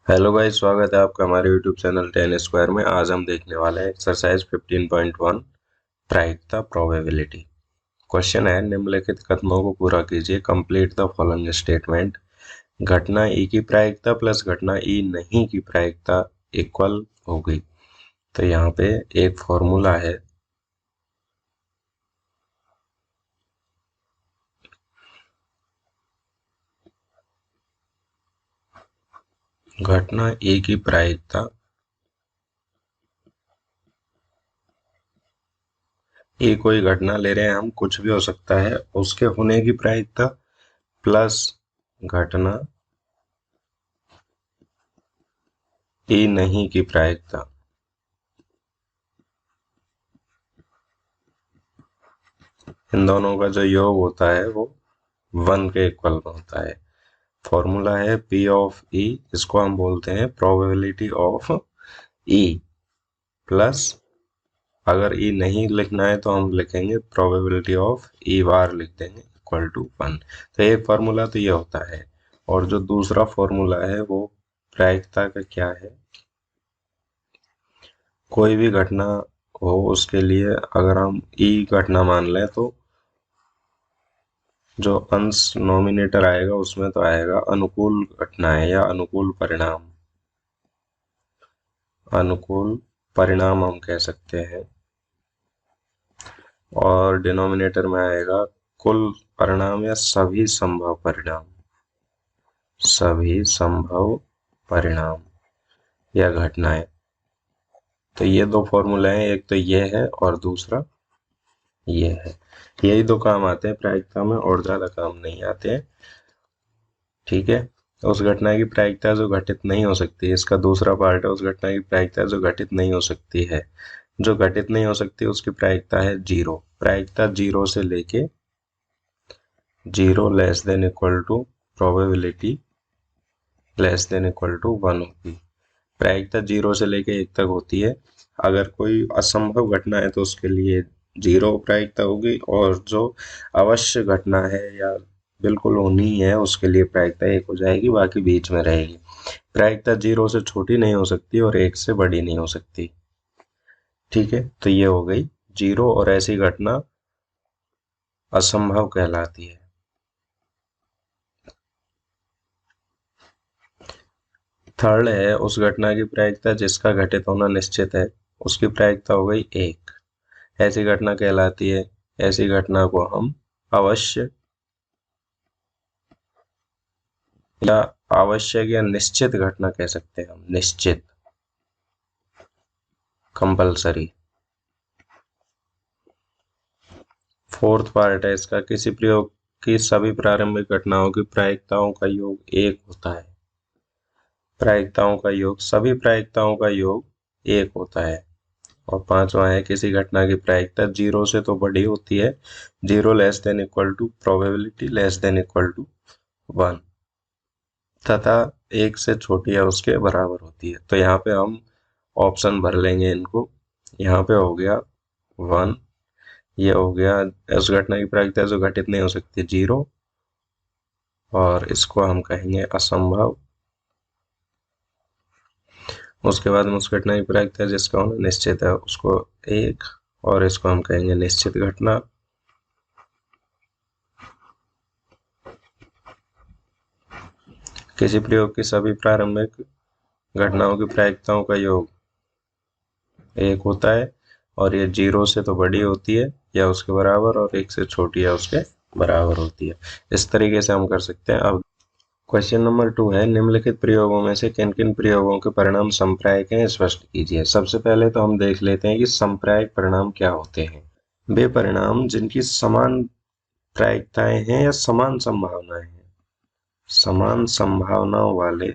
Hello guys, स्वागत है आपका हमारे यूट्यूब चैनल 10 स्क्वायर में। आज हम देखने वाले हैं एक्सरसाइज 15.1 प्रायिकता प्रोबेबिलिटी। क्वेश्चन है, निम्नलिखित कथनों को पूरा कीजिए। Complete the following statement. घटना ई की प्रायिकता प्लस घटना ई नहीं की प्रायिकता इक्वल होगी। तो यहाँ पे एक फॉर्मूला है। घटना ई की प्रायिकता, ये कोई घटना ले रहे हैं हम, कुछ भी हो सकता है, उसके होने की प्रायिकता प्लस घटना ई नहीं की प्रायिकता, इन दोनों का जो योग होता है वो 1 के इक्वल में होता है। फॉर्मूला है P ऑफ E, इसको हम बोलते हैं प्रोबेबिलिटी ऑफ E प्लस, अगर E नहीं लिखना है तो हम लिखेंगे प्रोबेबिलिटी ऑफ E बार, लिख देंगे इक्वल टू 1। तो एक फार्मूला तो ये होता है, और जो दूसरा फॉर्मूला है वो प्रायिकता का क्या है, कोई भी घटना हो उसके लिए अगर हम E घटना मान लें तो जो अंश नॉमिनेटर आएगा उसमें तो आएगा अनुकूल घटनाएं या अनुकूल परिणाम। अनुकूल परिणाम हम कह सकते हैं, और डिनोमिनेटर में आएगा कुल परिणाम या सभी संभव परिणाम। सभी संभव परिणाम या घटनाएं। तो ये दो फॉर्मूले हैं, एक तो ये है और दूसरा ये है। यही दो काम आते हैं प्रायिकता में, और ज्यादा काम नहीं आते हैं। ठीक है, उस घटना की प्रायिकता जो घटित नहीं हो सकती है, इसका दूसरा पार्ट है उस घटना की प्रायिकता जो घटित नहीं हो सकती है। जो घटित नहीं हो सकती उसकी प्रायिकता है 0। प्रायिकता 0 से लेके 0 less than equal to probability less than equal to 1 होगी। प्रायिकता 0 से लेके 1 तक होती है। अगर कोई असंभव घटना है तो उसके लिए 0 प्रायिकता होगी, और जो अवश्य घटना है या बिल्कुल होनी है उसके लिए प्रायिकता 1 हो जाएगी, बाकी बीच में रहेगी। प्रायिकता 0 से छोटी नहीं हो सकती और 1 से बड़ी नहीं हो सकती। ठीक है, तो ये हो गई 0, और ऐसी घटना असंभव कहलाती है। थर्ड है, उस घटना की प्रायिकता जिसका घटित होना निश्चित है, उसकी प्रायिकता हो गई 1। ऐसी घटना कहलाती है, ऐसी घटना को हम अवश्य या आवश्यक या निश्चित घटना कह सकते हैं। हम निश्चित, कंपल्सरी। फोर्थ पार्ट है इसका, किसी प्रयोग की सभी प्रारंभिक घटनाओं की प्रायिकताओं का योग 1 होता है। प्रायिकताओं का योग, सभी प्रायिकताओं का योग 1 होता है। और पांचवा है, किसी घटना की प्रायिकता 0 से तो बड़ी होती है, 0 less than equal to probability less than equal to 1, तथा 1 से छोटी या उसके बराबर होती है। तो यहाँ पे हम ऑप्शन भर लेंगे इनको। यहाँ पे हो गया 1, ये हो गया उस घटना की प्रायिकता जो घटित नहीं हो सकती 0, और इसको हम कहेंगे असंभव। उसके बाद में उस घटना की प्रायिकता जिसका होना निश्चित है उसको 1, और इसको हम कहेंगे निश्चित घटना। किसी प्रयोग की सभी प्रारंभिक घटनाओं की प्रायिकताओं का योग 1 होता है, और ये 0 से तो बड़ी होती है या उसके बराबर, और 1 से छोटी या उसके बराबर होती है। इस तरीके से हम कर सकते हैं। अब क्वेश्चन नंबर 2 है, निम्नलिखित प्रयोगों में से किन किन प्रयोगों के परिणाम संप्रायिक हैं, स्पष्ट कीजिए। सबसे पहले तो हम देख लेते हैं कि संप्रायिक परिणाम क्या होते हैं। वे परिणाम जिनकी समान प्रायिकताएं हैं या समान संभावनाएं हैं। समान संभावनाओं वाले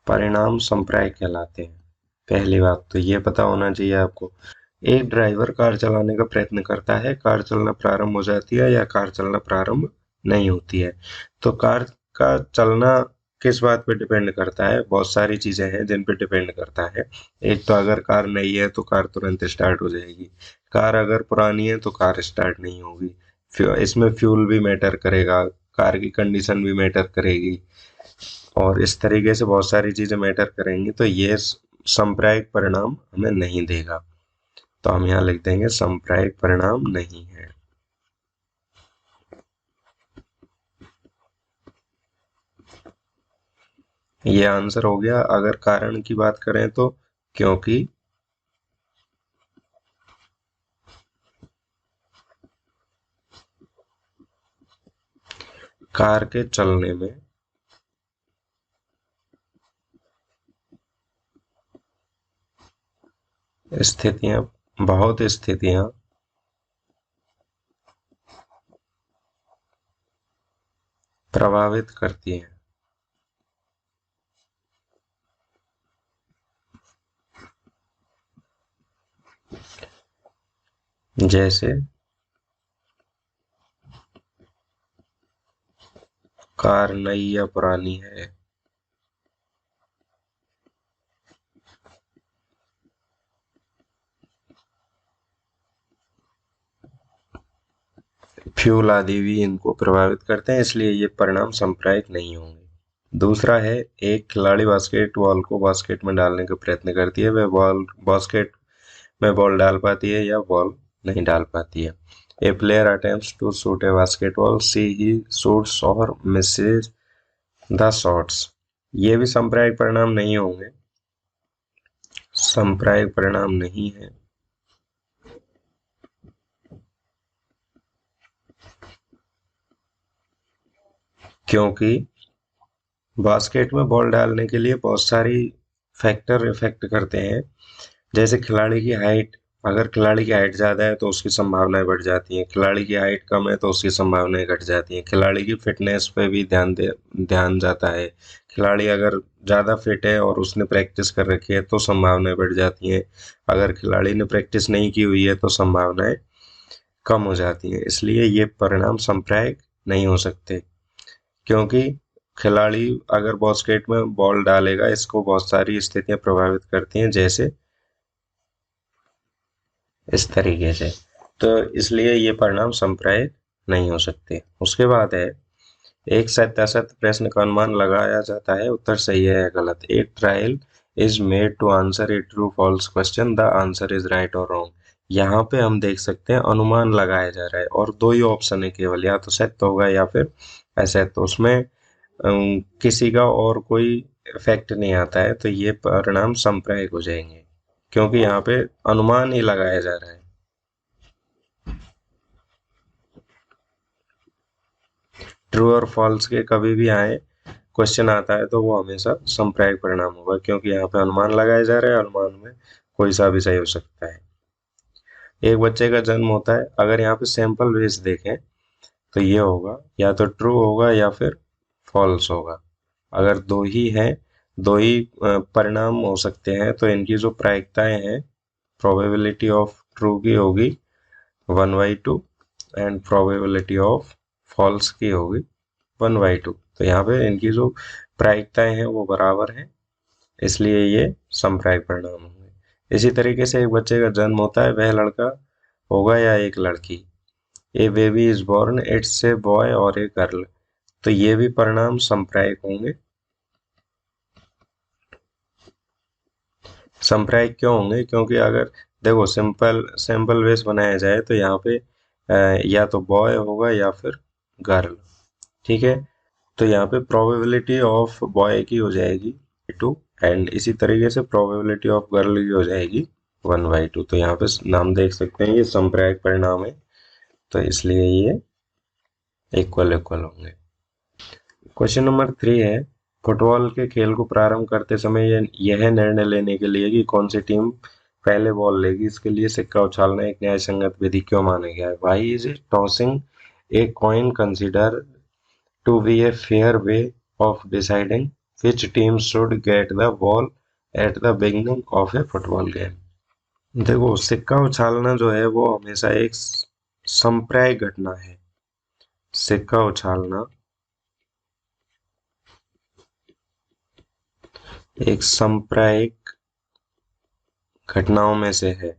परिणाम संप्रायिक कहलाते हैं। पहली बात तो ये पता होना चाहिए आपको, एक ड्राइवर कार चलाने का प्रयत्न करता है, कार चलना प्रारंभ हो जाती है या कार चलना प्रारंभ नहीं होती है। तो कार का चलना किस बात पे डिपेंड करता है, बहुत सारी चीजें हैं जिन पे डिपेंड करता है। एक तो अगर कार नई है तो कार तुरंत स्टार्ट हो जाएगी, कार अगर पुरानी है तो कार स्टार्ट नहीं होगी। इसमें फ्यूल भी मैटर करेगा, कार की कंडीशन भी मैटर करेगी। और इस तरीके से बहुत सारी चीजें मैटर करेंगी, तो ये सांप्रायिक परिणाम हमें नहीं देगा। तो हम यहाँ लिख देंगे सांप्रायिक परिणाम नहीं है। ये आंसर हो गया। अगर कारण की बात करें तो क्योंकि कार के चलने में बहुत स्थितियां प्रभावित करती हैं। जैसे कार नई या पुरानी है, फ्यूल आदि भी इनको प्रभावित करते हैं, इसलिए ये परिणाम सांप्रायिक नहीं होंगे। दूसरा है, एक खिलाड़ी बास्केटबॉल को बास्केट में डालने का प्रयत्न करती है, वह बॉल बास्केट में बॉल डाल पाती है या बॉल नहीं डाल पाती है। A player attempts to shoot a basketball, she shoots और मिसेज द शॉट्स। ये भी सांप्रायिक परिणाम नहीं होंगे, सांप्रायिक परिणाम नहीं है। क्योंकि बास्केट में बॉल डालने के लिए बहुत सारी फैक्टर इफेक्ट करते हैं। जैसे खिलाड़ी की हाइट, अगर खिलाड़ी की हाइट ज़्यादा है तो उसकी संभावनाएं बढ़ जाती हैं, खिलाड़ी की हाइट कम है तो उसकी संभावनाएं घट जाती हैं, खिलाड़ी की फिटनेस पे भी ध्यान जाता है। खिलाड़ी अगर ज़्यादा फिट है और उसने प्रैक्टिस कर रखी है तो संभावनाएं बढ़ जाती हैं, अगर खिलाड़ी ने प्रैक्टिस नहीं की हुई है तो संभावनाएं कम हो जाती हैं। इसलिए ये परिणाम सांप्रायिक नहीं हो सकते, क्योंकि खिलाड़ी अगर बास्केट में बॉल डालेगा, इसको बहुत सारी स्थितियां प्रभावित करती हैं, जैसे इस तरीके से। तो इसलिए ये परिणाम सांप्रायिक नहीं हो सकते। उसके बाद है, एक सत्यासत्य प्रश्न का अनुमान लगाया जाता है, उत्तर सही है या गलत। एक trial is made to answer a true false question, the answer is right और रॉन्ग। यहाँ पे हम देख सकते हैं अनुमान लगाया जा रहा है और दो ही ऑप्शन है केवल, या तो सत्य होगा या फिर असत्य। तो उसमें किसी का और कोई इफेक्ट नहीं आता है, तो ये परिणाम सांप्रायिक हो जाएंगे, क्योंकि यहाँ पे अनुमान ही लगाया जा रहा है। ट्रू और फॉल्स के कभी भी आए क्वेश्चन आता है तो वो हमेशा सांप्रायिक परिणाम होगा, क्योंकि यहाँ पे अनुमान लगाया जा रहा है, अनुमान में कोई सा भी सही हो सकता है। एक बच्चे का जन्म होता है, अगर यहाँ पे सैंपल बेस देखें तो ये होगा, या तो ट्रू होगा या फिर फॉल्स होगा। अगर दो ही हैं, दो ही परिणाम हो सकते हैं, तो इनकी जो प्रायिकताएं हैं, प्रोबेबिलिटी ऑफ ट्रू की होगी 1/2 एंड प्रोबेबिलिटी ऑफ फॉल्स की होगी 1/2। तो यहाँ पे इनकी जो प्रायिकताएं हैं वो बराबर हैं, इसलिए ये सांप्रायिक परिणाम होंगे। इसी तरीके से एक बच्चे का जन्म होता है, वह लड़का होगा या एक लड़की। A baby is born, it's a boy और ए गर्ल। तो ये भी परिणाम सांप्रायिक होंगे। सांप्रायिक क्यों होंगे? क्योंकि अगर देखो सिंपल सैंपल बेस बनाया जाए तो यहाँ पे या तो बॉय होगा या फिर गर्ल, ठीक है। तो यहाँ पे प्रोबेबिलिटी ऑफ बॉय की हो जाएगी 2, एंड इसी तरीके से प्रोबेबिलिटी ऑफ गर्ल की हो जाएगी 1/2। तो यहाँ पे नाम देख सकते हैं, ये सांप्रायिक परिणाम है, तो इसलिए ये इक्वल इक्वल होंगे। क्वेश्चन नंबर 3 है, फुटबॉल के खेल को प्रारंभ करते समय यह निर्णय लेने के लिए कि कौन सी टीम पहले बॉल लेगी, इसके लिए सिक्का उछालना एक न्यायसंगत विधि क्यों माना गया है? Why is it tossing a coin consider to be a fair way of deciding which team should get the ball at the beginning of a football game? देखो, सिक्का उछालना जो है वो हमेशा एक सांप्रायिक घटना है। सिक्का उछालना एक सांप्रायिक घटनाओं में से है।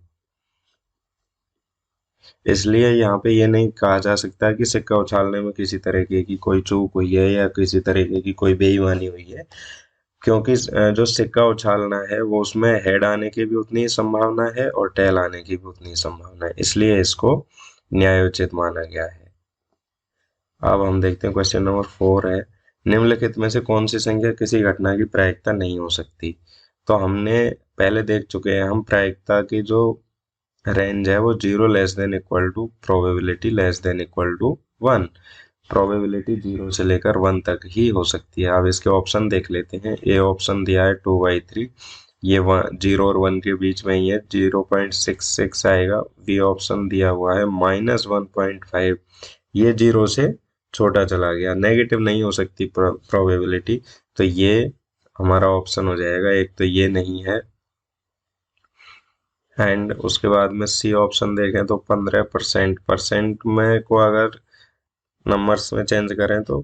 इसलिए यहाँ पे ये नहीं कहा जा सकता कि सिक्का उछालने में किसी तरीके की कोई चूक हुई है या किसी तरीके की कोई बेईमानी हुई है, क्योंकि जो सिक्का उछालना है वो उसमें हेड आने की भी उतनी ही संभावना है और टेल आने की भी उतनी ही संभावना है, इसलिए इसको न्यायोचित माना गया है। अब हम देखते हैं क्वेश्चन नंबर 4 है, निम्नलिखित में से कौन सी संख्या किसी घटना की प्रायिकता नहीं हो सकती। तो हमने पहले देख चुके हैं, हम प्रायिकता की जो रेंज है वो 0 less than equal to probability less than equal to 1, probability 0 से लेकर 1 तक ही हो सकती है। अब इसके ऑप्शन देख लेते हैं। ए ऑप्शन दिया है 2/3, ये 0 और 1 के बीच में ही है, 0.66 आएगा। बी ऑप्शन दिया हुआ है -1.5, ये 0 से छोटा चला गया, नेगेटिव नहीं हो सकती प्रोबेबिलिटी, तो ये हमारा ऑप्शन हो जाएगा। एक तो ये नहीं है, एंड उसके बाद में सी ऑप्शन देखें तो 15%, परसेंट में को अगर नंबर्स में चेंज करें तो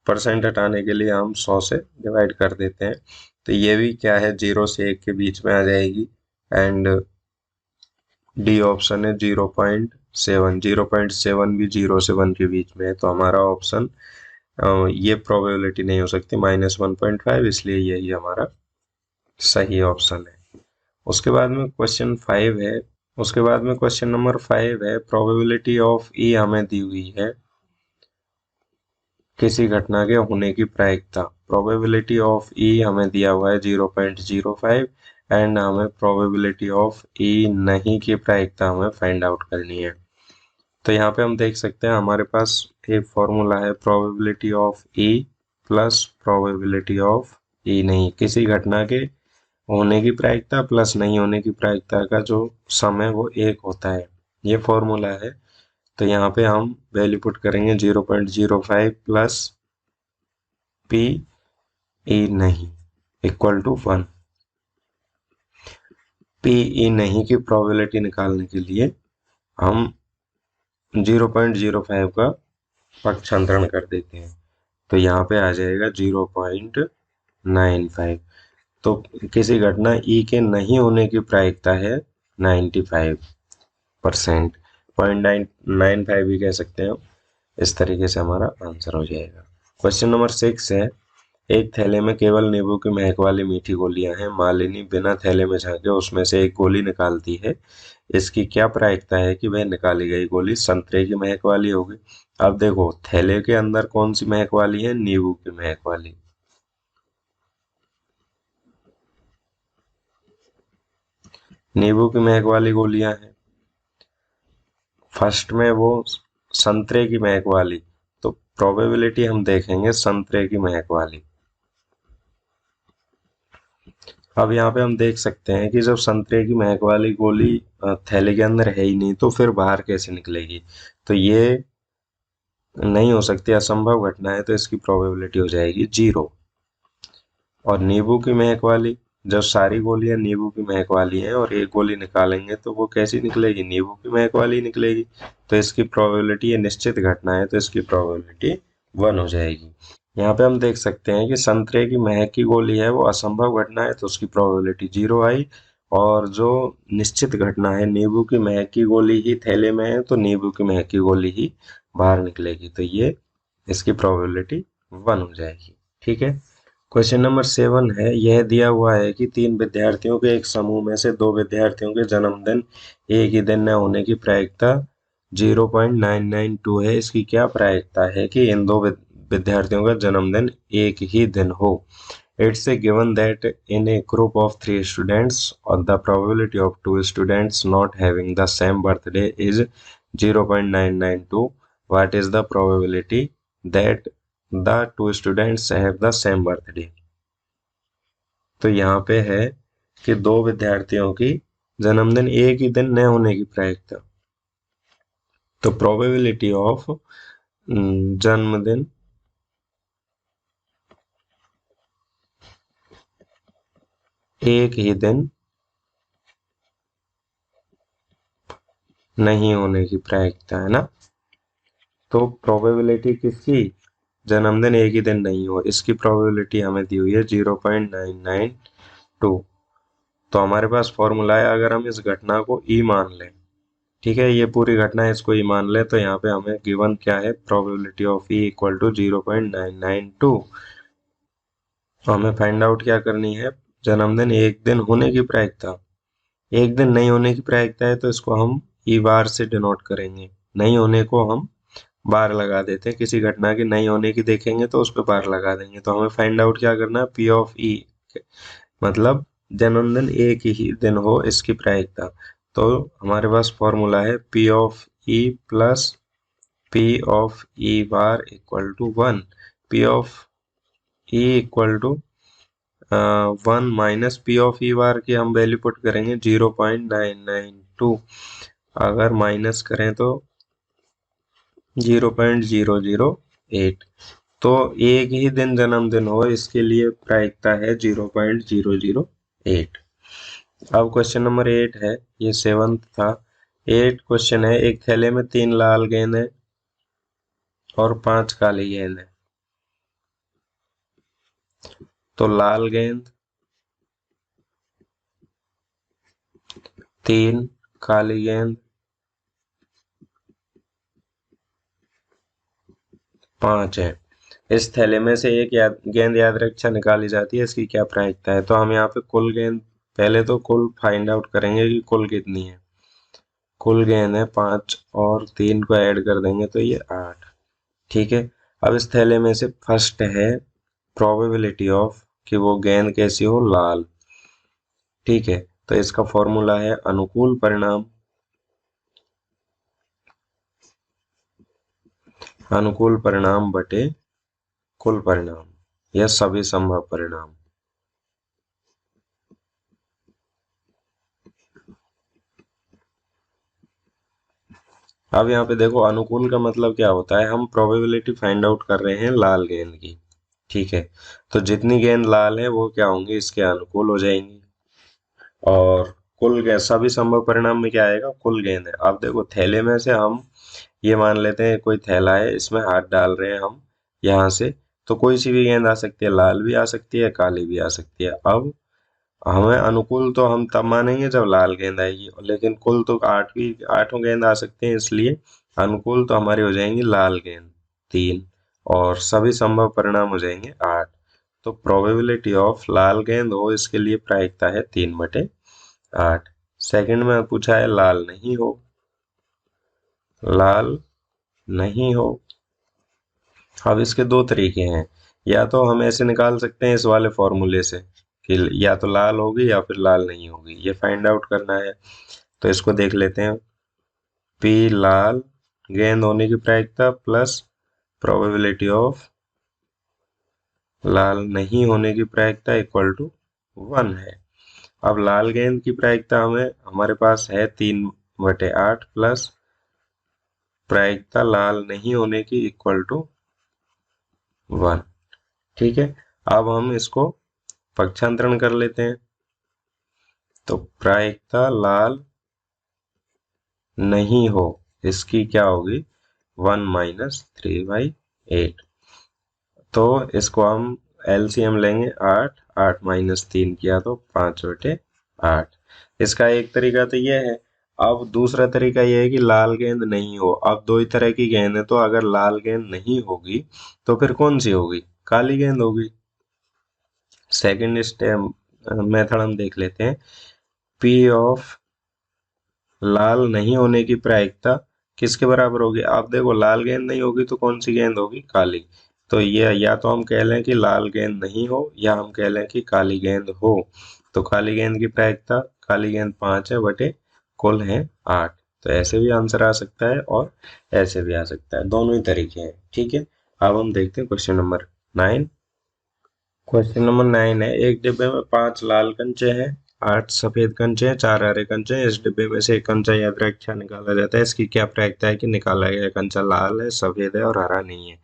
परसेंट हटाने के लिए हम 100 से डिवाइड कर देते हैं, तो ये भी क्या है 0 से 1 के बीच में आ जाएगी। एंड डी ऑप्शन है 0.7, 0.7 भी 0 से 1 के बीच में है, तो हमारा ऑप्शन ये प्रोबेबिलिटी नहीं हो सकती -1.5, इसलिए यही हमारा सही ऑप्शन है। उसके बाद में क्वेश्चन 5 है, उसके बाद में क्वेश्चन नंबर 5 है, प्रोबेबिलिटी ऑफ ई हमें दी हुई है किसी घटना के होने की प्रायिकता। प्रोबेबिलिटी ऑफ ई हमें दिया हुआ है 0.05, एंड हमें प्रोबेबिलिटी ऑफ ई नहीं की प्रायिकता हमें फाइंड आउट करनी है। तो यहाँ पे हम देख सकते हैं हमारे पास एक फॉर्मूला है, probability of E plus probability of E नहीं, किसी घटना के होने की प्रायिकता प्लस नहीं होने की प्रायिकता का जो सम है वो 1 होता है, ये फॉर्मूला है। तो यहाँ पे हम वैल्यू पुट करेंगे 0.05 प्लस पी ई नहीं इक्वल टू 1। पी ई नहीं की प्रोबेबिलिटी निकालने के लिए हम 0.05 का पक्षांतरण कर देते हैं, तो यहाँ पे आ जाएगा 0.95। तो किसी घटना ई के नहीं होने की प्रायिकता है 95%, 0.95 भी कह सकते हैं। इस तरीके से हमारा आंसर हो जाएगा। क्वेश्चन नंबर 6 है, एक थैले में केवल नींबू की महक वाली मीठी गोलियां हैं। मालिनी बिना थैले में झांके उसमें से एक गोली निकालती है, इसकी क्या प्रायिकता है कि वह निकाली गई गोली संतरे की महक वाली होगी। अब देखो थैले के अंदर कौन सी महक वाली है, नींबू की महक वाली। नींबू की महक वाली गोलियां हैं, फर्स्ट में वो संतरे की महक वाली, तो प्रोबेबिलिटी हम देखेंगे संतरे की महक वाली। अब यहाँ पे हम देख सकते हैं कि जब संतरे की महक वाली गोली थैले के अंदर है ही नहीं, तो फिर बाहर कैसे निकलेगी, तो ये नहीं हो सकती, असंभव घटना है, तो इसकी प्रोबेबिलिटी हो जाएगी 0। और नींबू की महक वाली, जब सारी गोलियां नींबू की महक वाली हैं और एक गोली निकालेंगे तो वो कैसी निकलेगी, नींबू की महक वाली निकलेगी, तो इसकी प्रोबेबिलिटी, ये निश्चित घटना है, तो इसकी प्रोबेबिलिटी 1 हो जाएगी। यहाँ पे हम देख सकते हैं कि संतरे की महक की गोली है वो असंभव घटना है, तो उसकी प्रोबेबिलिटी 0 आई। और जो निश्चित घटना है नींबू की महक की गोली ही थैले में है, तो नींबू की महक की गोली ही बाहर निकलेगी, तो ये इसकी प्रोबेबिलिटी 1 हो जाएगी। ठीक है। क्वेश्चन नंबर 7 है, यह दिया हुआ है कि 3 विद्यार्थियों के एक समूह में से 2 विद्यार्थियों के जन्मदिन एक ही दिन न होने की प्रायिकता 0.992 है। इसकी क्या प्रायिकता है कि इन 2 विद्यार्थियों का जन्मदिन एक ही दिन हो। It's a given that in a group of 3 students, or the probability of 2 students not having the same birthday is 0.992. What is the probability that the 2 students have the same birthday? तो यहाँ पे है कि 2 विद्यार्थियों की जन्मदिन एक ही दिन न होने की प्रायिकता, तो प्रोबेबिलिटी ऑफ जन्मदिन एक ही दिन नहीं होने की प्रायिकता है ना, तो प्रोबेबिलिटी किसकी, जन्मदिन एक ही दिन नहीं हो, इसकी प्रोबेबिलिटी हमें दी हुई है 0.992। तो हमारे पास फॉर्मूला है, अगर हम इस घटना को ई मान लें ठीक है, ये पूरी घटना इसको ही मान ले, तो यहाँ पे हमें गिवन क्या है, probability of E equal to 0.992। तो हमें फाइंड आउट क्या करनी है, जन्मदिन एक दिन होने की प्रायिकता। एक दिन नहीं होने की प्रायिकता है तो इसको हम ई बार से डिनोट करेंगे, नहीं होने को हम बार लगा देते हैं, किसी घटना की नहीं होने की देखेंगे तो उस पर बार लगा देंगे। तो हमें फाइंड आउट क्या करना है, पी ऑफ ई, मतलब जन्मदिन एक ही दिन हो इसकी प्रायिकता। तो हमारे पास फॉर्मूला है P of E plus P of E bar equal to 1। P of E equal to 1 minus P of E bar की हम वैल्यू पुट करेंगे 0.992। अगर माइनस करें तो 0.008। तो एक ही दिन जन्मदिन हो इसके लिए प्रायिकता है 0.008। अब क्वेश्चन नंबर 8 है, ये 7th था। 8 क्वेश्चन है, एक थैले में 3 लाल गेंद है और 5 काली गेंद है। तो लाल गेंद 3, काली गेंद 5 है। इस थैले में से एक गेंद याद रक्षा निकाली जाती है, इसकी क्या प्रायिकता है। तो हम यहाँ पे कुल गेंद, पहले तो कुल फाइंड आउट करेंगे कि कुल कितनी है। कुल गेंद है 5 और 3 को ऐड कर देंगे तो ये 8। ठीक है, अब इस थैले में से फर्स्ट है प्रोबेबिलिटी ऑफ कि वो गेंद कैसी हो, लाल। ठीक है, तो इसका फॉर्मूला है अनुकूल परिणाम, अनुकूल परिणाम बटे कुल परिणाम या सभी संभव परिणाम। अब यहाँ पे देखो, अनुकूल का मतलब क्या होता है, हम प्रोबेबिलिटी फाइंड आउट कर रहे हैं लाल गेंद की। ठीक है, तो जितनी गेंद लाल है वो क्या होंगी, इसके अनुकूल हो जाएंगी। और कुल गेंद, सभी संभव परिणाम में क्या आएगा, कुल गेंद है। अब देखो, थैले में से हम ये मान लेते हैं कोई थैला है, इसमें हाथ डाल रहे हैं हम यहाँ से, तो कोई सी भी गेंद आ सकती है, लाल भी आ सकती है, काली भी आ सकती है। अब हमें अनुकूल तो हम तब मानेंगे जब लाल गेंद आएगी, लेकिन कुल तो 8 गेंद आ सकते हैं, इसलिए अनुकूल तो हमारी हो जाएंगी लाल गेंद 3 और सभी संभव परिणाम हो जाएंगे 8। तो प्रोबेबिलिटी ऑफ लाल गेंद हो इसके लिए प्रायिकता है 3/8। सेकंड में पूछा है लाल नहीं हो, लाल नहीं हो। अब इसके दो तरीके हैं, या तो हम ऐसे निकाल सकते हैं इस वाले फॉर्मूले से कि या तो लाल होगी या फिर लाल नहीं होगी, ये फाइंड आउट करना है। तो इसको देख लेते हैं, पी लाल गेंद होने की प्रायिकता प्लस प्रोबेबिलिटी ऑफ लाल नहीं होने की प्रायिकता इक्वल टू 1 है। अब लाल गेंद की प्रायिकता हमारे पास है 3/8 प्लस प्रायिकता लाल नहीं होने की इक्वल टू 1। ठीक है, अब हम इसको पक्षांतरण कर लेते हैं। तो प्रायिकता लाल नहीं हो इसकी क्या होगी, 1 माइनस 3/8। तो इसको हम एलसीएम लेंगे, 8 8 माइनस 3 किया तो 5/8। इसका एक तरीका तो ये है। अब दूसरा तरीका ये है कि लाल गेंद नहीं हो। अब दो ही तरह की गेंद है, तो अगर लाल गेंद नहीं होगी तो फिर कौन सी होगी, काली गेंद होगी। सेकंड स्टेप मेथड हम देख लेते हैं, पी ऑफ लाल नहीं होने की प्रायिकता किसके बराबर होगी। आप देखो, लाल गेंद नहीं होगी तो कौन सी गेंद होगी, काली। तो ये या तो हम कह लें कि लाल गेंद नहीं हो या हम कह लें कि काली गेंद हो। तो काली गेंद की प्रायिकता, काली गेंद 5 है बटे कुल है 8। तो ऐसे भी आंसर आ सकता है और ऐसे भी आ सकता है, दोनों ही तरीके हैं। ठीक है, अब हम देखते हैं क्वेश्चन नंबर 9। क्वेश्चन नंबर 9 है, एक डिब्बे में 5 लाल कंचे हैं, 8 सफेद कंचे हैं, 4 हरे कंचे हैं। इस डिब्बे में से एक कंचा याद रक्षा निकाला जाता है, इसकी क्या प्रायिकता है कि निकाला गया कंचा लाल है, सफेद है और हरा नहीं है।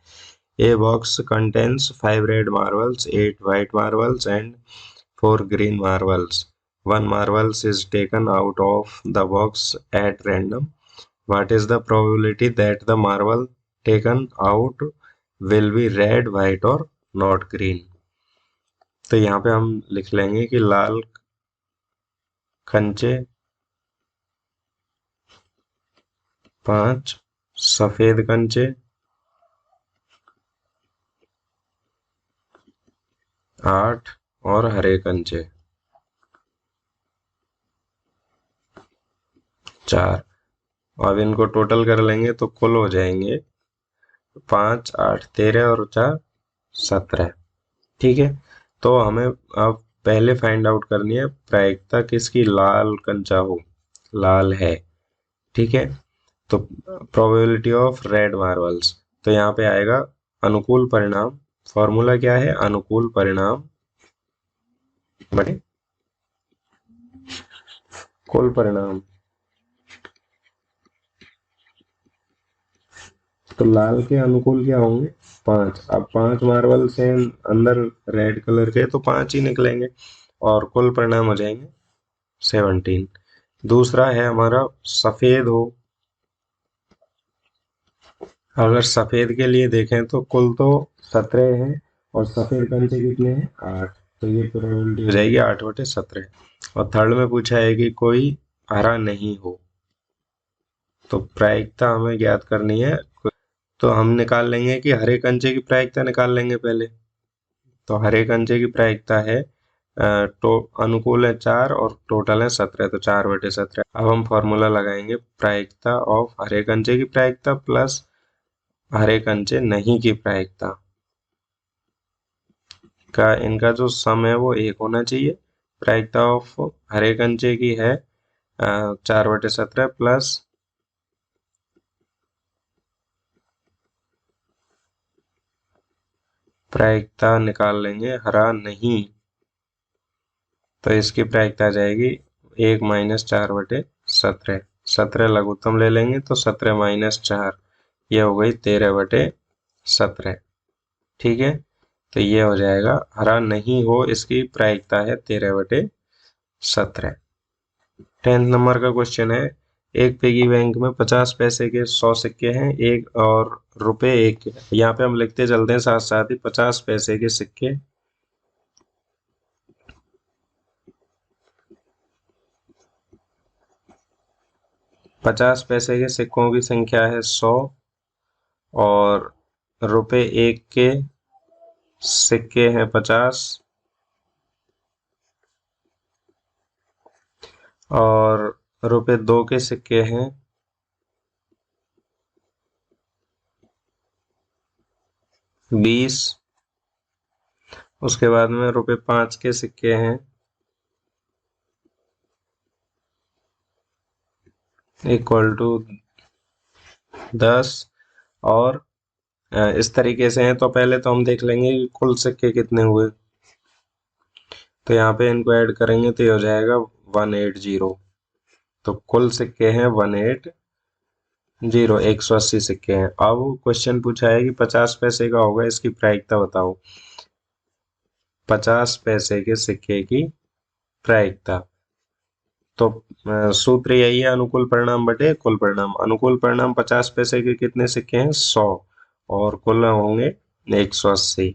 A box contains 5 red marbles, 8 white marbles and 4 green marbles. One marbles is taken out of the box at random. What is the probability that the marble taken out will be red, white or not green? तो यहाँ पे हम लिख लेंगे कि लाल कंचे 5 सफेद कंचे, 8 और हरे कंचे 4। अब इनको टोटल कर लेंगे तो कुल हो जाएंगे 5 8 13 और 4 17। ठीक है, तो हमें अब पहले फाइंड आउट करनी है प्रायिकता किसकी, लाल कंचा हो, लाल है। ठीक है, तो प्रोबेबिलिटी ऑफ रेड मार्बल्स, तो यहाँ पे आएगा अनुकूल परिणाम। फॉर्मूला क्या है, अनुकूल परिणाम बटे कुल परिणाम। तो लाल के अनुकूल क्या होंगे, 5। अब 5 मार्बल से अंदर रेड कलर के तो 5 ही निकलेंगे और कुल परिणाम हो जाएंगे 17। दूसरा है हमारा सफेद हो। अगर सफेद के लिए देखें तो कुल तो 17 है और सफेद कंचे कितने हैं, 8। तो ये प्रोबेबिलिटी हो जाएगी 8/17। और थर्ड में पूछा है कि कोई हरा नहीं हो, तो प्रायिकता हमें ज्ञात करनी है। तो हम निकाल लेंगे कि हरे कंचे की प्रायिकता निकाल लेंगे पहले। तो हरे कंचे की प्रायिकता है तो अनुकूल है 4 और टोटल है 17, तो 4/17। अब हम फॉर्मूला लगाएंगे प्रायिकता ऑफ हरे कंचे की प्रायिकता प्लस हरे कंचे नहीं की प्रायिकता का, इनका जो सम है वो 1 होना चाहिए। प्रायिकता ऑफ हरे कंचे की है 4/17 प्लस प्रायिकता निकाल लेंगे हरा नहीं, तो इसकी प्रायिकता आ जाएगी 1 - 4/17। 17 लघुत्तम ले लेंगे तो 17 - 4, ये हो गई 13/17। ठीक है, तो ये हो जाएगा हरा नहीं हो, इसकी प्रायिकता है 13/17। 10th नंबर का क्वेश्चन है, एक पिगी बैंक में 50 पैसे के 100 सिक्के हैं, एक और रुपए 1 के। यहाँ पे हम लिखते चलते हैं साथ साथ ही 50 पैसे के सिक्के, पचास पैसे के सिक्कों की संख्या है 100 और रुपए 1 के सिक्के हैं 50 और रुपए 2 के सिक्के हैं 20। उसके बाद में रुपए 5 के सिक्के हैं इक्वल टू 10 और इस तरीके से हैं। तो पहले तो हम देख लेंगे कि कुल सिक्के कितने हुए, तो यहाँ पे इनको ऐड करेंगे तो ये हो जाएगा 180। तो कुल सिक्के हैं 180, 180 सिक्के हैं। अब क्वेश्चन पूछा है कि 50 पैसे का होगा, इसकी प्रायिकता बताओ। 50 पैसे के सिक्के की प्रायिकता, तो सूत्र यही है, अनुकूल परिणाम बटे कुल परिणाम। अनुकूल परिणाम 50 पैसे के कितने सिक्के हैं, 100 और कुल होंगे 180।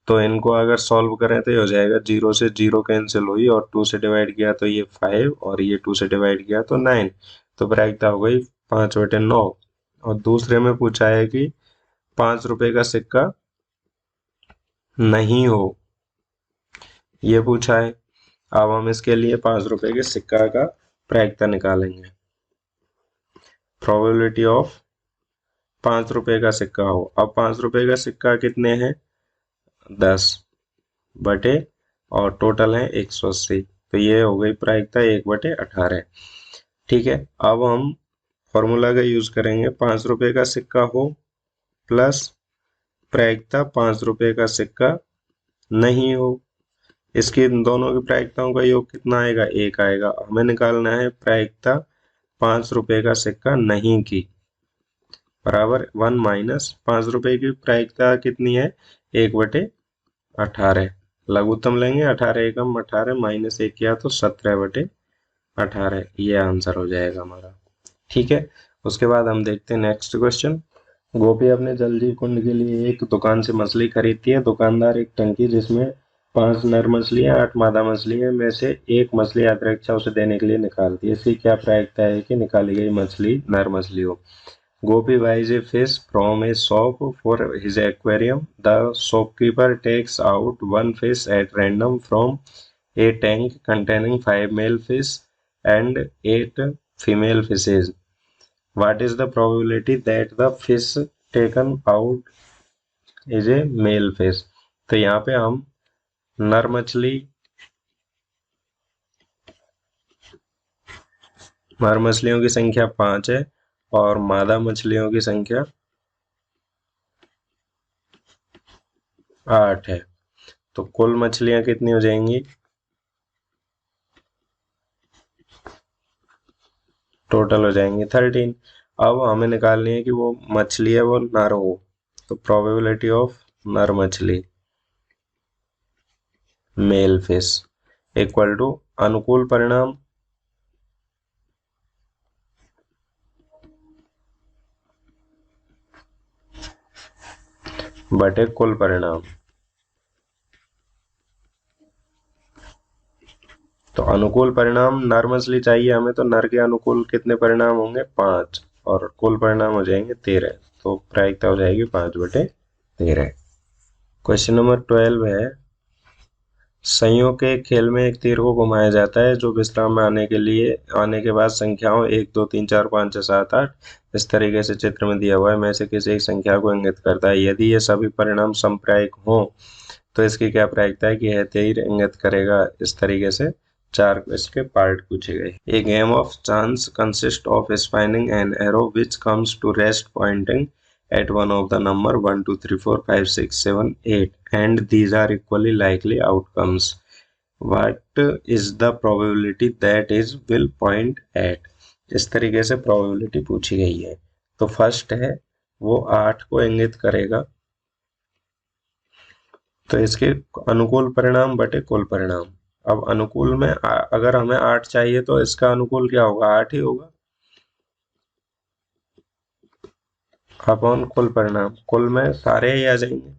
तो इनको अगर सॉल्व करें तो ये हो जाएगा 0 से 0 कैंसिल हुई और 2 से डिवाइड किया तो ये 5 और ये 2 से डिवाइड किया तो 9। तो प्रायिकता हो गई 5/9। और दूसरे में पूछा है कि 5 रुपए का सिक्का नहीं हो, ये पूछा है। अब हम इसके लिए 5 रुपए के सिक्का का प्रायिकता निकालेंगे। प्रोबेबिलिटी ऑफ 5 रुपए का सिक्का हो। अब 5 रुपए का सिक्का कितने हैं, 10 बटे और टोटल है 180, तो ये हो गई प्रायिकता 1/18। ठीक है, अब हम फॉर्मूला का यूज करेंगे, 5 रुपए का सिक्का हो प्लस प्रायिकता 5 रुपए का सिक्का नहीं हो। इसकी दोनों की प्रायिकताओं का योग कितना आएगा, 1 आएगा। हमें निकालना है प्रायिकता 5 रुपए का सिक्का नहीं की, बराबर 1 - 5 रुपए की प्रायिकता कितनी है, 1/18। लघुत्तम लेंगे, 18 एकम 18 -1 किया तो 17/18। ये आंसर हो जाएगा हमारा। ठीक है, उसके बाद हम देखते हैं नेक्स्ट क्वेश्चन। गोपी अपने जल जीव कुंड के लिए एक दुकान से मछली खरीदती है। दुकानदार एक टंकी जिसमें 5 नर मछलियां 8 मादा मछलियां में से एक मछली आतिरेक्षा उसे देने के लिए निकालती है। इसकी क्या प्रायिकता है कि निकाली गई मछली नर मछली हो। Gopi buys a fish from a shop for his aquarium. The shopkeeper takes out one fish at random from a tank containing 5 male fish and 8 female fishes. What is the probability that the fish taken out is a male fish? तो यहाँ पे हम नर मछलियों की संख्या 5 है और मादा मछलियों की संख्या 8 है। तो कुल मछलियां कितनी हो जाएंगी? टोटल हो जाएंगी 13। अब हमें निकालनी है कि वो मछली है वो नर हो। तो प्रोबेबिलिटी ऑफ नर मछली मेल फिश इक्वल टू अनुकूल परिणाम बटे कुल परिणाम। तो अनुकूल परिणाम नर मछली चाहिए हमें, तो नर के अनुकूल कितने परिणाम होंगे? 5 और कुल परिणाम हो जाएंगे 13। तो प्रायिकता हो जाएगी 5/13। क्वेश्चन नंबर 12 है संयोग के खेल में एक तीर को घुमाया जाता है जो विश्राम में आने के बाद संख्याओं 1 2 3 4 5 6 7 8 इस तरीके से चित्र में दिया हुआ है में से किसी एक संख्या को इंगित करता है। यदि ये सभी परिणाम समप्रायिक हों तो इसकी क्या प्रायिकता है कि यह तीर इंगित करेगा। इस तरीके से 4 इसके पार्ट पूछे गए। A game of chance consist of spinning an arrow which comes to rest pointing at one of the number 1 2 3 4 5 6 7 8 and these are equally likely outcomes. What is the probability that is will point at? इस तरीके से probability पूछी गई है। तो first है वो 8 को इंगित करेगा, तो इसके अनुकूल परिणाम बटे कुल परिणाम। अब अनुकूल में अगर हमें 8 चाहिए तो इसका अनुकूल क्या होगा? 8 ही होगा अपॉन कुल परिणाम। कुल में सारे ही आ जाएंगे,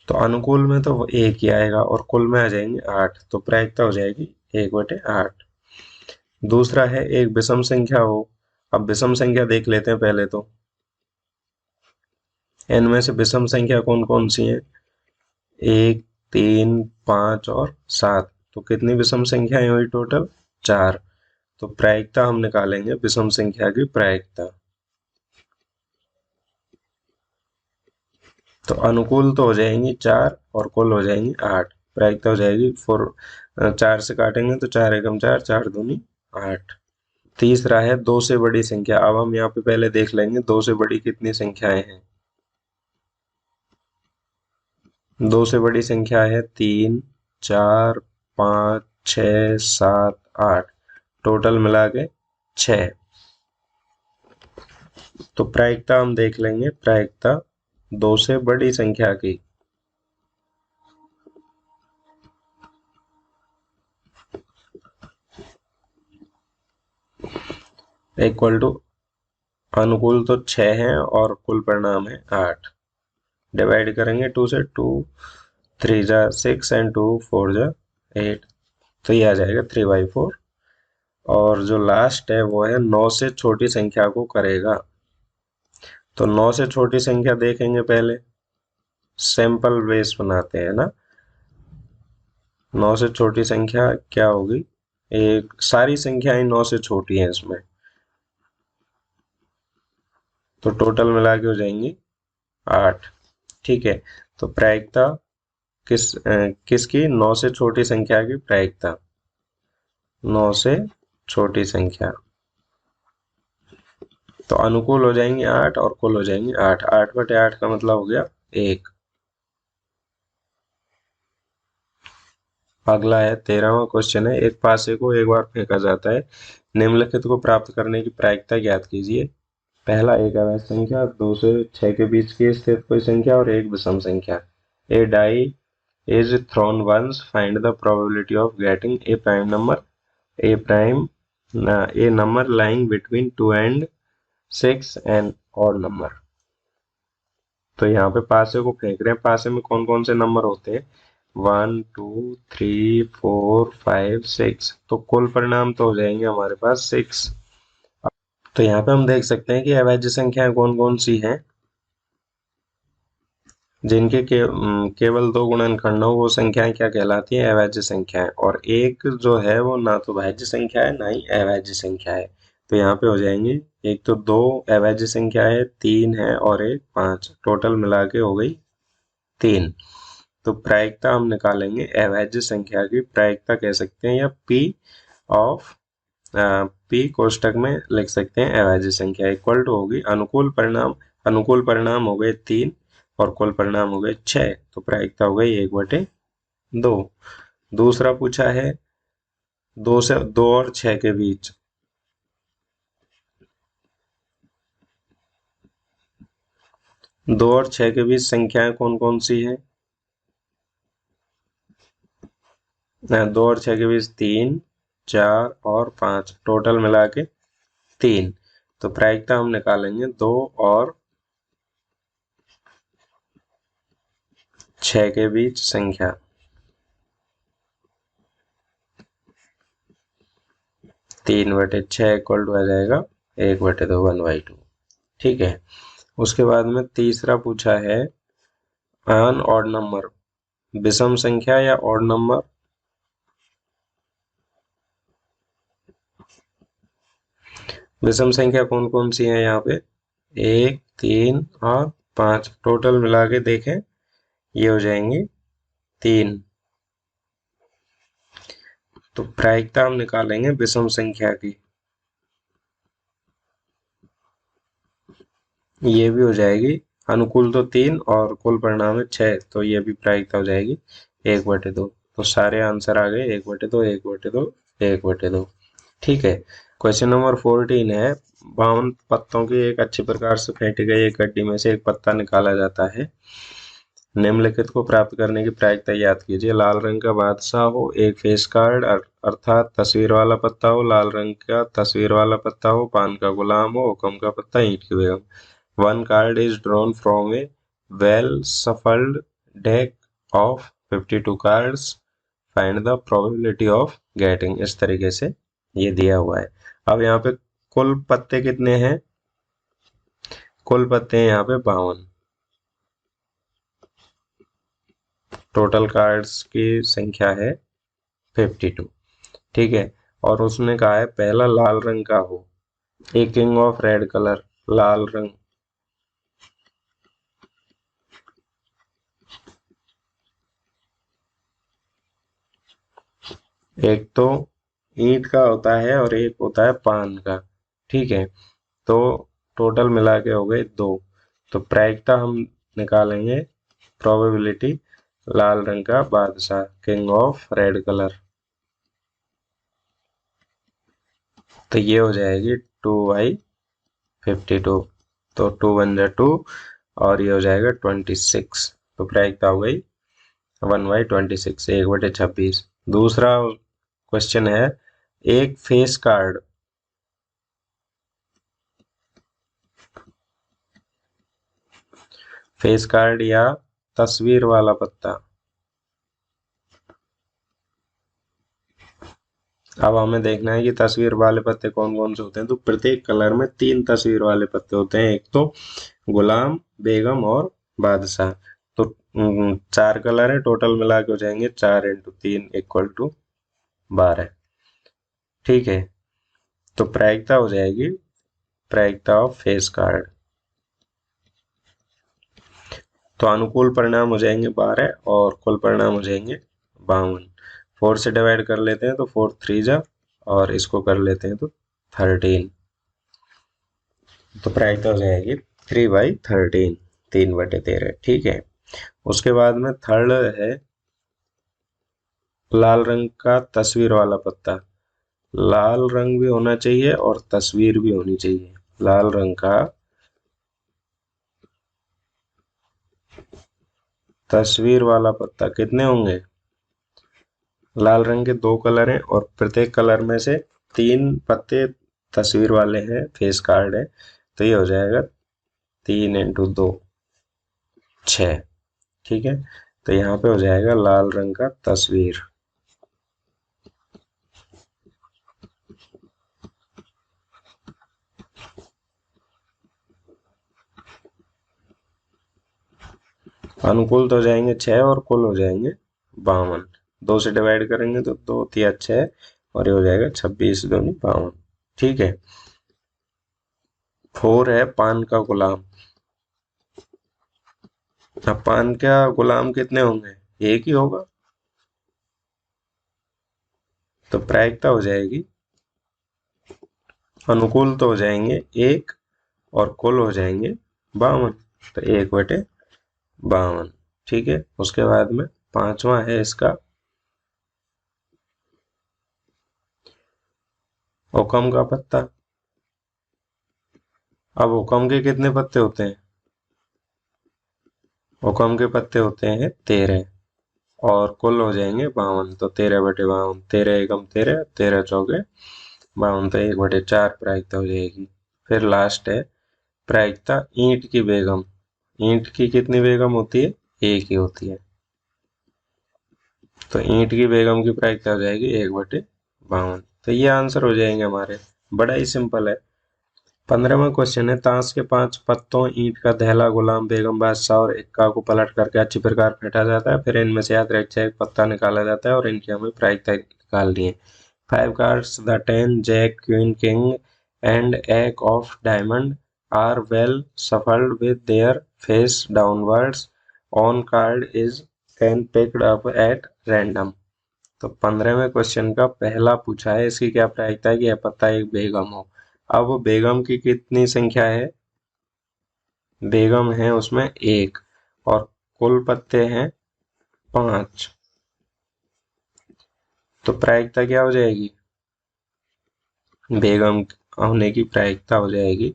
तो अनुकूल में तो 1 ही आएगा और कुल में आ जाएंगे 8। तो प्रायिकता हो जाएगी 1/8। दूसरा है एक विषम संख्या हो। अब विषम संख्या देख लेते हैं पहले तो। इनमें से विषम संख्या कौन कौन सी है? 1 3 5 और 7। तो कितनी विषम संख्याएं हुई टोटल? 4। तो प्रायिकता हम निकालेंगे विषम संख्या की प्रायिकता। तो अनुकूल तो हो जाएंगी 4 और कुल हो जाएंगी 8। प्रायिकता हो जाएगी 4 से काटेंगे तो 4 एकम 4 4 दूनी 8। तीसरा है 2 से बड़ी संख्या। अब हम यहाँ पे पहले देख लेंगे 2 से बड़ी कितनी संख्याएं हैं। 2 से बड़ी संख्या है 3 4 5 6 7 8 टोटल मिला के 6। तो प्रायिकता हम देख लेंगे, प्रायिकता 2 से बड़ी संख्या की इक्वल टू अनुकूल तो 6 है और कुल परिणाम है 8। डिवाइड करेंगे 2 से, 2 3 जा 6 एंड 2 4 जा 8। तो ये आ जाएगा 3/4। और जो लास्ट है वो है 9 से छोटी संख्या को करेगा। तो 9 से छोटी संख्या देखेंगे पहले, सैंपल बेस बनाते हैं ना। 9 से छोटी संख्या क्या होगी? एक सारी संख्याएं 9 से छोटी हैं इसमें, तो टोटल मिला के हो जाएंगी 8। ठीक है, तो प्रायिकता किसकी? 9 से छोटी संख्या की प्रायिकता। 9 से छोटी संख्या तो अनुकूल हो जाएंगे 8 और कुल हो जाएंगे 8। 8/8 का मतलब हो गया 1। अगला है 13वां क्वेश्चन है एक पासे को एक बार फेंका जाता है, निम्नलिखित को प्राप्त करने की प्रायिकता ज्ञात कीजिए। पहला एक अवैध संख्या, 2 से 6 के बीच की स्थित कोई संख्या और एक विषम संख्या। ए die is thrown once, find the probability of getting a prime number, a number lying between 2 and 6 and odd number। तो यहाँ पे पासे को फेंक रहे हैं, पासे में कौन कौन से नंबर होते हैं, 1 2 3 4 5 6, तो कुल परिणाम तो हो जाएंगे हमारे पास 6। तो यहाँ पे हम देख सकते हैं कि अभाज्य संख्याएं कौन कौन सी हैं, जिनके केवल दो गुणनखंड हो, वो संख्याएं क्या कहलाती हैं, अभाज्य संख्याएं। और एक जो है वो ना तो भाज्य संख्या है ना ही अभाज्य संख्या है। तो यहाँ पे हो जाएंगे, एक तो दो अभाज्य संख्या है, 3 है और एक 5, टोटल मिला के हो गई 3। तो प्रायिकता हम निकालेंगे अभाज्य संख्या की, प्रायिकता कह सकते हैं, या पी कोष्टक में लिख सकते हैं अभाज्य संख्या इक्वल टू होगी अनुकूल परिणाम। अनुकूल परिणाम हो गए 3 और कुल परिणाम हो गए 6, तो प्रायिकता हो गई 1/2। दूसरा पूछा है 2 और 6 के बीच, 2 और 6 के बीच संख्याएं कौन कौन सी हैं, 2 और 6 के बीच 3 4 और 5, टोटल मिला के 3। तो प्रायिकता हम निकालेंगे 2 और 6 के बीच संख्या, 3/6 इक्वल टू आ जाएगा 1/2, 1/2। ठीक है। उसके बाद में तीसरा पूछा है ऑन ऑड नंबर, विषम संख्या या ऑड नंबर। विषम संख्या कौन कौन सी है यहाँ पे, 1 3 और 5, टोटल मिला के देखें ये हो जाएंगे 3। तो प्रायिकता हम निकालेंगे विषम संख्या की, ये भी हो जाएगी, अनुकूल तो 3 और कुल परिणाम है 6, तो ये भी प्रायिकता हो जाएगी 1/2। तो सारे आंसर आ गए 1/2, 1/2, 1/2। ठीक है। क्वेश्चन नंबर 14 है, 52 पत्तों की एक अच्छी प्रकार से फेंटी गई एक गड्डी में से एक पत्ता निकाला जाता है, निम्नलिखित को प्राप्त करने की प्रायिकता याद कीजिए। लाल रंग का बादशाह हो, एक फेस कार्ड अर्थात तस्वीर वाला पत्ता हो, लाल रंग का तस्वीर वाला पत्ता हो, पान का गुलाम हो, हुक्म का पत्ता, ईंट की बेगम। One card is drawn from a well shuffled deck of 52 cards. Find the probability of getting, इस तरीके से ये दिया हुआ है। अब यहाँ पे कुल पत्ते कितने हैं, कुल पत्ते हैं यहाँ पे 52, टोटल कार्ड्स की संख्या है 52। ठीक है। और उसने कहा है पहला लाल रंग का हो, a kind of red colour, लाल रंग, एक तो ईंट का होता है और एक होता है पान का। ठीक है। तो टोटल मिला के हो गए 2। तो प्रायिकता हम निकालेंगे, प्रोबेबिलिटी, लाल रंग का बादशाह, किंग ऑफ रेड कलर, तो ये हो जाएगी 2/52। तो 2 बन जाए 2 और ये हो जाएगा 26। तो प्रायिकता हो गई 1/26, 1/26। दूसरा क्वेश्चन है, एक फेस कार्ड, फेस कार्ड या तस्वीर वाला पत्ता। अब हमें देखना है कि तस्वीर वाले पत्ते कौन कौन से होते हैं। तो प्रत्येक कलर में 3 तस्वीर वाले पत्ते होते हैं, एक तो गुलाम, बेगम और बादशाह। तो 4 कलर है, टोटल मिला के हो जाएंगे 4 × 3 = 12। ठीक है। तो प्रायिकता हो जाएगी, प्रायिकता ऑफ फेस कार्ड, तो अनुकूल परिणाम हो जाएंगे 12 और कुल परिणाम हो जाएंगे 52। 4 से डिवाइड कर लेते हैं तो 4 3 जा, और इसको कर लेते हैं तो 13। तो प्रायिकता हो जाएगी 3/13, 3/13। ठीक है। उसके बाद में थर्ड है लाल रंग का तस्वीर वाला पत्ता, लाल रंग भी होना चाहिए और तस्वीर भी होनी चाहिए। लाल रंग का तस्वीर वाला पत्ता कितने होंगे, लाल रंग के 2 कलर हैं और प्रत्येक कलर में से 3 पत्ते तस्वीर वाले हैं, फेस कार्ड है, तो ये हो जाएगा 3 × 2, 6। ठीक है, तो यहाँ पे हो जाएगा लाल रंग का तस्वीर। अनुकूल तो हो जाएंगे 6 और कुल हो जाएंगे 52। 2 से डिवाइड करेंगे तो 2 तिया 6 और ये हो जाएगा 26 दूनी 52। ठीक है। 4 है पान का गुलाम। अब पान का गुलाम कितने होंगे? एक ही होगा, तो प्रायिकता हो जाएगी, अनुकूल तो हो जाएंगे 1 और कुल हो जाएंगे 52, तो 1/52। ठीक है, उसके बाद में 5वां है इसका हुक्म का पत्ता। अब हुक्म के कितने पत्ते होते हैं? हुक्म के पत्ते होते हैं 13 और कुल हो जाएंगे 52, तो 13/52। 13 एकम 13, 13 चौके 52, तो 1/4 प्रायिकता हो जाएगी। फिर लास्ट है प्रायिकता ईंट की बेगम। ईंट की कितनी बेगम होती है? एक ही होती है, तो ईंट की बेगम की प्रायिकता हो जाएगी 1/52। तो ये आंसर हो जाएंगे हमारे। बड़ा ही सिंपल है। 15वां क्वेश्चन है, ताश के 5 पत्तों ईंट का दहला गुलाम बेगम बादशाह और इक्का को पलट करके अच्छी प्रकार फेंटा जाता है। फिर इनमें से यादृच्छिक एक पत्ता निकाला जाता है और इनकी हमें प्रायिकता निकालनी है। 5 cards, the 10, Jack, Queen, King and Ace of Diamond are well shuffled with their face downwards. On card is 10 picked up at random. तो 15वें क्वेश्चन का पहला पूछा है, इसकी क्या प्रायिकता है कि यह पत्ता एक बेगम हो। अब बेगम की कितनी संख्या है? बेगम है उसमें 1 और कुल पत्ते हैं 5, तो प्रायिकता क्या हो जाएगी? बेगम होने की प्रायिकता हो जाएगी,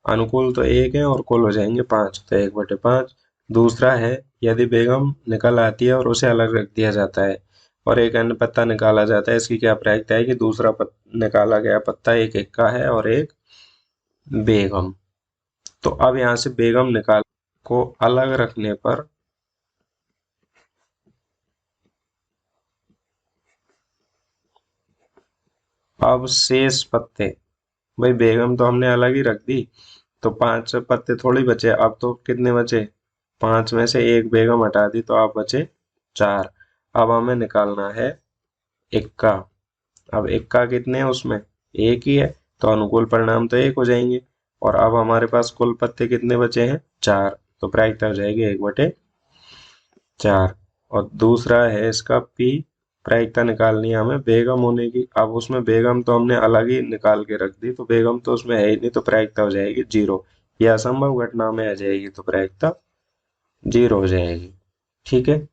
अनुकूल तो 1 है और कुल हो जाएंगे 5, तो 1/5। दूसरा है, यदि बेगम निकल आती है और उसे अलग रख दिया जाता है और एक अन्य पत्ता निकाला जाता है, इसकी क्या प्रायिकता है कि दूसरा निकाला गया पत्ता एक इक्का है और एक बेगम। तो अब यहाँ से बेगम निकाल को अलग रखने पर अब शेष पत्ते, भाई बेगम तो हमने अलग ही रख दी, तो 5 पत्ते थोड़ी बचे, अब तो कितने बचे? 5 में से एक बेगम हटा दी तो अब बचे 4। अब हमें निकालना है इक्का। अब इक्का कितने हैं उसमें? एक ही है, तो अनुकूल परिणाम तो 1 हो जाएंगे। और अब हमारे पास कुल पत्ते कितने बचे हैं? 4, तो प्रायिकता हो जाएगी 1/4। और दूसरा है इसका पी, प्रायिकता निकालनी है हमें बेगम होने की। अब उसमें बेगम तो हमने अलग ही निकाल के रख दी, तो बेगम तो उसमें है ही नहीं, तो प्रायिकता हो जाएगी 0। यह असंभव घटना में आ जाएगी, तो प्रायिकता 0 हो जाएगी। ठीक है।